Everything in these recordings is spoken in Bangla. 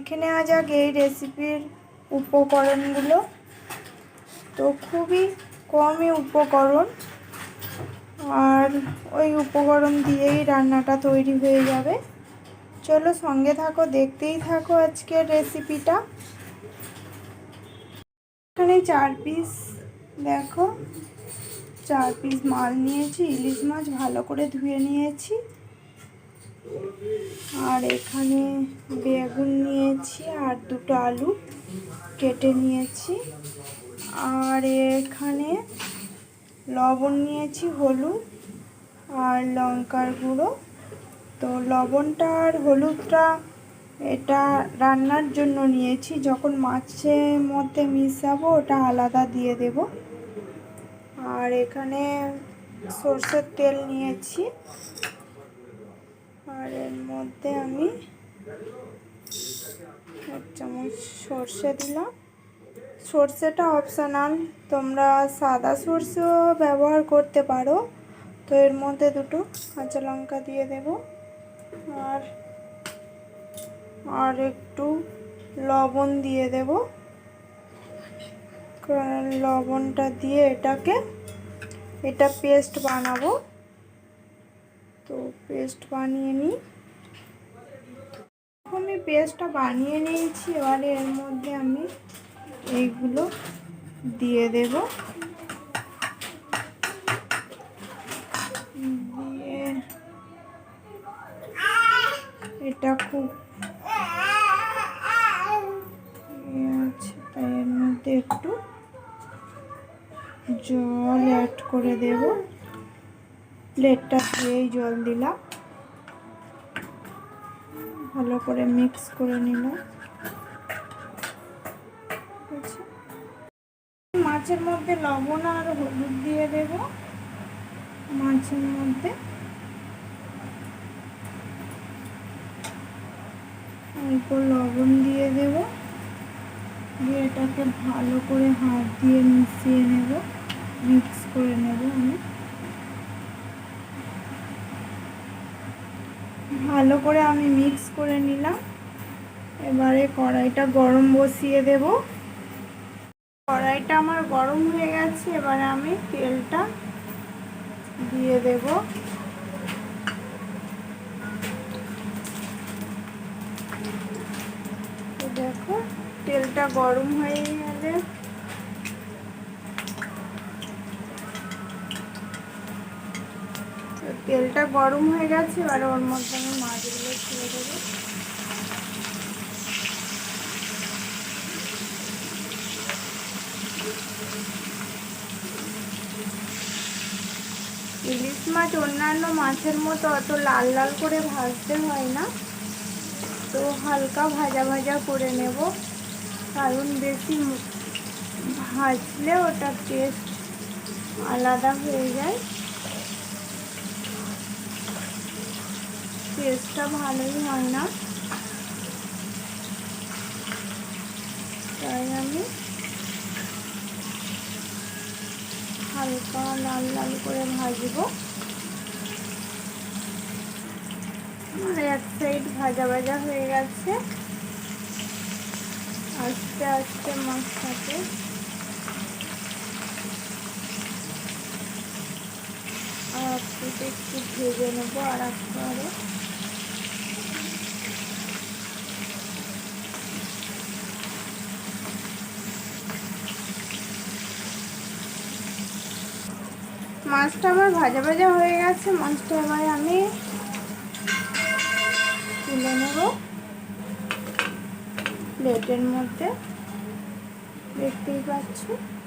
দেখে নেওয়া যাক এই রেসিপির উপকরণগুলো। তো খুবই কমই উপকরণ, আর ওই উপকরণ দিয়েই রান্নাটা তৈরি হয়ে যাবে। চলো সঙ্গে থাকো, দেখতেই থাকো আজকের রেসিপিটা। এখানে 4 পিস, দেখো 4 পিস মাছ নিয়েছি। ইলিশ মাছ ভালো করে ধুয়ে নিয়েছি। আর এখানে বেগুন নিয়েছি আর 2টো আলু কেটে নিয়েছি। আর এখানে লবণ নিয়েছি, হলুদ আর লঙ্কার গুঁড়ো। তো লবণটা আর হলুদটা এটা রান্নার জন্য নিয়েছি, যখন মাছের মধ্যে মিশাবো ওটা আলাদা দিয়ে দেব। আর এখানে সরষের তেল নিয়েছি, আর এর মধ্যে আমি 1 চামচ সরষে দিলাম। সরষেটা অপশনাল, তোমরা সাদা সরষেও ব্যবহার করতে পারো। তো এর মধ্যে 2টো কাঁচা লঙ্কা দিয়ে দেব, আর একটু লবণ দিয়ে দেব। লবণটা দিয়ে এটা পেস্ট বানাবো। তো পেস্ট বানিয়ে নিই। আমি পেস্টটা বানিয়ে নিয়েছি। এবারে এর মধ্যে আমি এইগুলো দিয়ে দেব। দিয়ে এটা খুব আছে, তাই এর মধ্যে একটু জল অ্যাড করে দেব। প্লেটটা ধুয়েই জল দিলাম, ভালো করে মিক্স করে নিলাম। মাছের মধ্যে লবণ আর হলুদ দিয়ে দেব। মাছের মধ্যে অল্প লবণ দিয়ে দেব, দিয়ে এটাকে ভালো করে হাত দিয়ে মিশিয়ে নেব, মিক্স করে নেব। আমি ভালো করে মিক্স করে নিলাম। এবারে কড়াইটা গরম বসিয়ে দেব। কড়াইটা আমার গরম হয়ে গেছে। এবারে আমি তেলটা দিয়ে দেব। দেখো তেলটা গরম হয়ে গেলে তেলটা গরম হয়ে গেছে। এবারে ওর মধ্যে আমি মাছগুলো ছেড়ে দেবো। ইলিশ মাছ অন্যান্য মাছের মতো অত লাল লাল করে ভাজতে হয় না, তো হালকা ভাজা ভাজা করে নেব, কারণ বেশি ভাজলে ওটা টেস্ট আলাদা হয়ে যায়। টেস্টটা ভালোই হয় না, তাই আমি হালকা লাল লাল করে ভাজবো। আর এক সাইড ভাজা ভাজা হয়ে গেছে। আস্তে আস্তে মাছটাকে আর একটু ভেজে নেবো আর একটু। মাছটা আমার ভাজা ভাজা হয়ে গেছে। মাছটা এবার আমি তুলে নেব প্লেটের মধ্যে, দেখতেই পাচ্ছ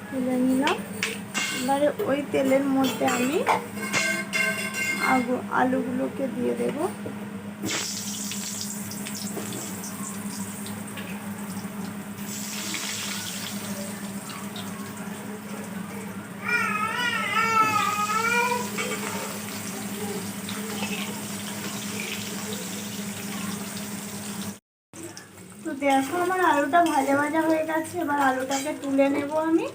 তুলে নিলাম। এবারে ওই তেলের মধ্যে আমি আলুগুলোকে দিয়ে দেব। তো দেখো আমার আলুটা ভাজা ভাজা হয়ে গেছে। এবার আলুটাকে তুলে নেব আমি।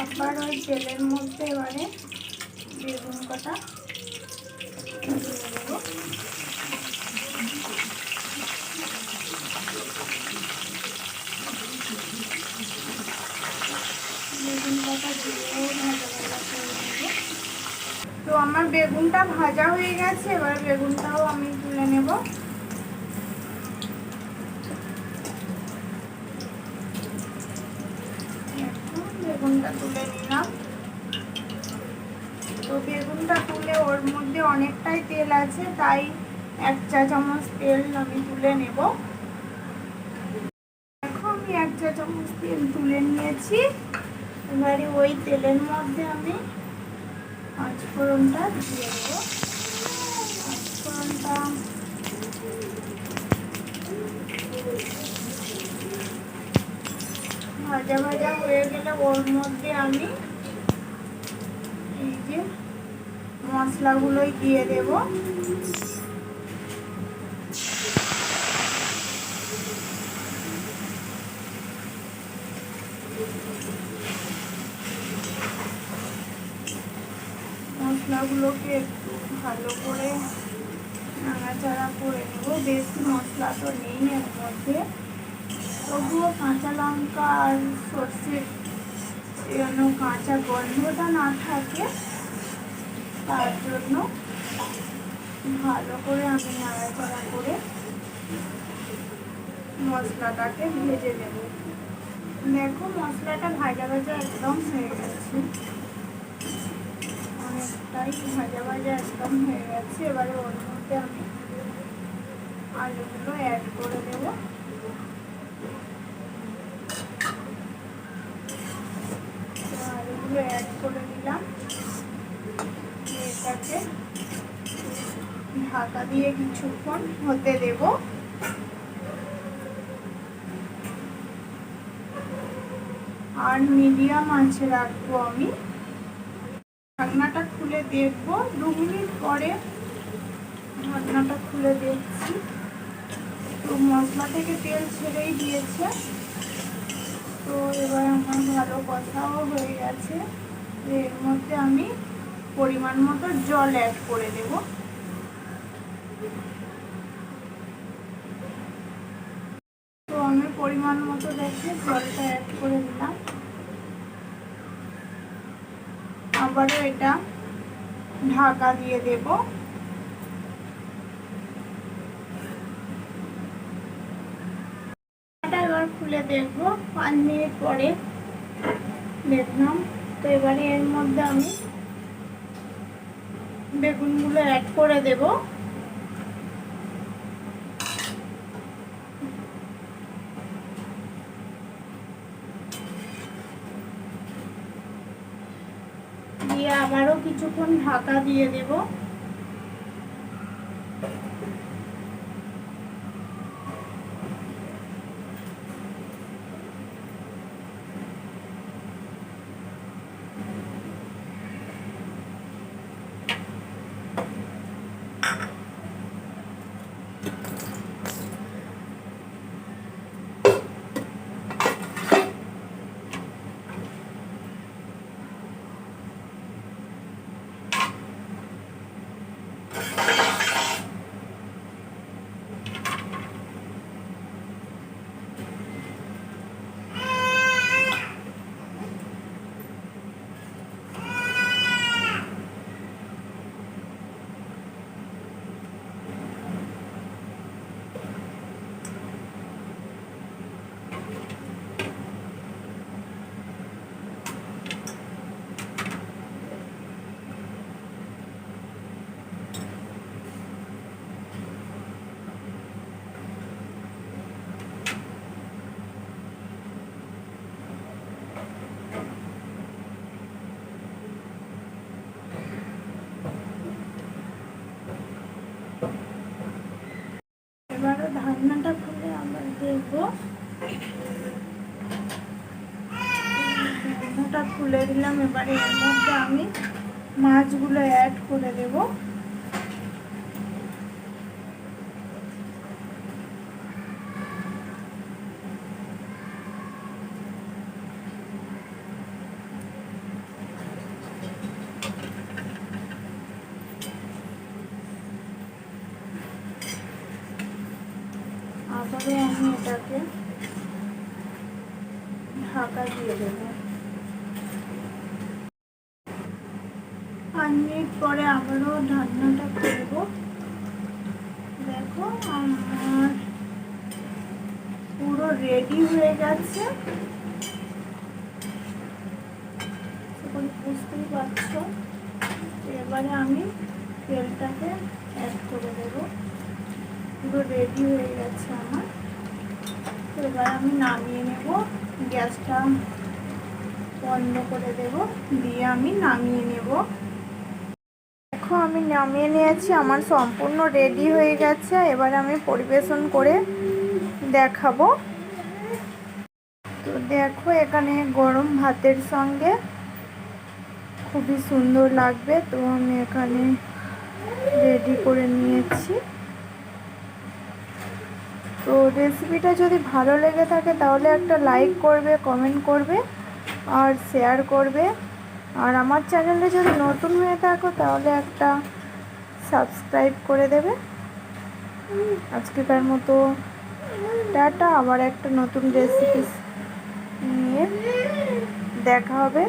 আবার ওই তেলের মধ্যে এবারে বেগুন কটা দিয়ে দেবো। বেগুন কটা দিয়েও ভাজা ভাজা করে নেবো। তো আমার বেগুনটা ভাজা হয়ে গেছে, এবার বেগুনটাও আমি তুলে নেব। বেগুনটা তুলে নিলাম। তো বেগুনটা তুলে ওর মধ্যে অনেকটাই তেল আছে, তাই 1 চা চামচ তেল আমি তুলে নেব। দেখো আমি 1 চা চামচ তেল তুলে নিয়েছি। এবারে ওই তেলের মধ্যে আমি পাঁচফোড়নটা দিয়ে দেবো। পাঁচফোড়নটা ভাজা ভাজা হয়ে গেলে ওর মধ্যে আমি এই যে মশলাগুলোই দিয়ে দেব। মশলাগুলোকে একটু ভালো করে নাড়াচাড়া করে নেব। বেশি মশলা তো নেই এর মধ্যে, তবুও কাঁচা লঙ্কা আর সর্ষের যেন কাঁচা গন্ধটা না থাকে তার জন্য ভালো করে আমি নাড়াচাড়া করে মশলাটাকে ভেজে নেব। দেখো মশলাটা ভাজা ভাজা একদম হয়ে গেছে, অনেকটাই ভাজা ভাজা একদম হয়ে গেছে। এবারে ওর মধ্যে আমি আলুগুলো অ্যাড করে দেব। আলুগুলো অ্যাড করে দিলাম। এটাকে ঢাকা দিয়ে কিছুক্ষণ হতে দেব। আর মিডিয়াম আঁচে রাখবো আমি। ঢাকনাটা খুলে দেখবো 2 মিনিট পরে। ঢাকনাটা খুলে দেখছি, তো মশলা থেকে তেল ছেড়েই দিয়েছে। তো এবার আমার ভালো কষাও হয়ে গেছে। এর মধ্যে আমি পরিমাণ মতো জল অ্যাড করে দেব। তো আমি পরিমাণ মতো দেখে জলটা অ্যাড করে দিলাম। আবারও এটা ঢাকা দিয়ে দেব। এবার খুলে দেখবো 5 মিনিট পরে দেখলাম। তো এবারে এর মধ্যে আমি বেগুনগুলো অ্যাড করে দেব। দিয়ে আবারও কিছুক্ষণ ঢাকা দিয়ে দেব। এবারে ঢাকনাটা খুলে আবার দেখব। ঢাকনাটা খুলে দিলাম। এবারে এর মধ্যে আমি মাছগুলো অ্যাড করে দেব। তারপরে আমি এটাকে ঢাকা দিয়ে দেবো। 5 মিনিট পরে আবারও ঢাকনাটা খুলবো। দেখো আমার পুরো রেডি হয়ে গেছে, বুঝতেই পারছো। এবারে আমি তেলটাকে অ্যাড করে দেবো। পুরো রেডি হয়ে গেছে আমার। এবার আমি নামিয়ে নেব, গ্যাসটা বন্ধ করে দেব, দিয়ে আমি নামিয়ে নেব। দেখো আমি নামিয়ে নিয়েছি, আমার সম্পূর্ণ রেডি হয়ে গেছে। এবার আমি পরিবেশন করে দেখাবো। তো দেখো এখানে গরম ভাতের সঙ্গে খুবই সুন্দর লাগবে। তো আমি এখানে রেডি করে নিয়েছি। তো রেসিপিটা যদি ভালো লেগে থাকে তাহলে একটা লাইক করবে, কমেন্ট করবে আর শেয়ার করবে। আর আমার চ্যানেলে যদি নতুন হয়ে থাকো তাহলে একটা সাবস্ক্রাইব করে দেবে। আজকেকার মতো টাটা, আবার একটা নতুন রেসিপি নিয়ে দেখা হবে।